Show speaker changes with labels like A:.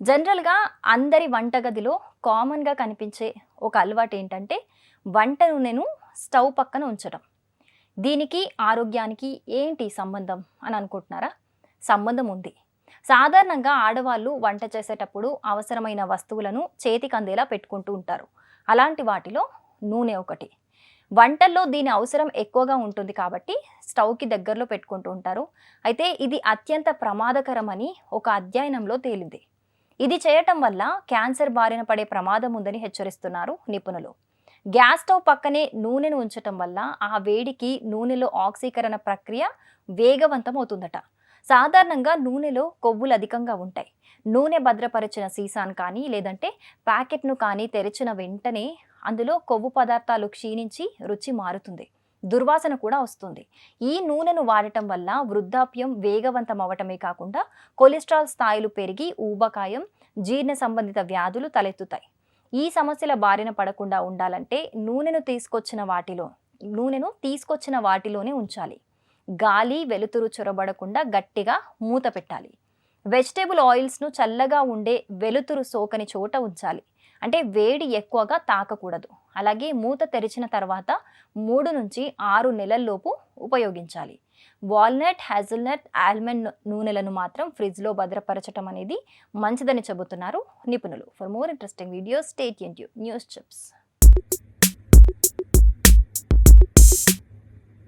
A: జనరల్‌గా అందరి వంటగదిలో కామన్‌గా కనిపించే ఒక అలవాటు ఏంటంటే, వంట నూనెను స్టవ్ పక్కన ఉంచడం. దీనికి ఆరోగ్యానికి ఏంటి సంబంధం అని అనుకుంటున్నారా? సంబంధం ఉంది. సాధారణంగా ఆడవాళ్ళు వంట చేసేటప్పుడు అవసరమైన వస్తువులను చేతికి అందేలా పెట్టుకుంటూ ఉంటారు. అలాంటి వాటిలో నూనె ఒకటి. వంటల్లో దీని అవసరం ఎక్కువగా ఉంటుంది కాబట్టి స్టవ్‌కి దగ్గరలో పెట్టుకుంటూ ఉంటారు. అయితే ఇది అత్యంత ప్రమాదకరమని ఒక అధ్యయనంలో తేలింది. ఇది చేయటం వల్ల క్యాన్సర్ బారిన పడే ప్రమాదం ఉందని హెచ్చరిస్తున్నారు నిపుణులు. గ్యాస్ స్టవ్ పక్కనే నూనెను ఉంచటం వల్ల ఆ వేడికి నూనెలో ఆక్సీకరణ ప్రక్రియ వేగవంతం అవుతుందట. సాధారణంగా నూనెలో కొవ్వులు అధికంగా ఉంటాయి. నూనె భద్రపరిచిన సీసాను కానీ లేదంటే ప్యాకెట్ను కానీ తెరిచిన వెంటనే అందులో కొవ్వు పదార్థాలు క్షీణించి రుచి మారుతుంది. దుర్వాసన కూడా వస్తుంది. ఈ నూనెను వాడటం వల్ల వృద్ధాప్యం వేగవంతం అవటమే కాకుండా కొలెస్ట్రాల్ స్థాయిలు పెరిగి ఊబకాయం, జీర్ణ సంబంధిత వ్యాధులు తలెత్తుతాయి. ఈ సమస్యల బారిన పడకుండా ఉండాలంటే నూనెను తీసుకొచ్చిన వాటిలోనే ఉంచాలి. గాలి, వెలుతురు చొరబడకుండా గట్టిగా మూత పెట్టాలి. వెజిటేబుల్ ఆయిల్స్‌ను చల్లగా ఉండే వెలుతురు సోకని చోట ఉంచాలి. అంటే వేడి ఎక్కువగా తాకకూడదు. అలాగే మూత తెరిచిన తర్వాత 3-6 నెలల్లోపు ఉపయోగించాలి. వాల్నట్, హ్యాజల్‌నట్, ఆల్మండ్ నూనెలను మాత్రం ఫ్రిడ్జ్‌లో భద్రపరచడం అనేది మంచిదని చెబుతున్నారు నిపుణులు. For more interesting videos stay tuned to news chips.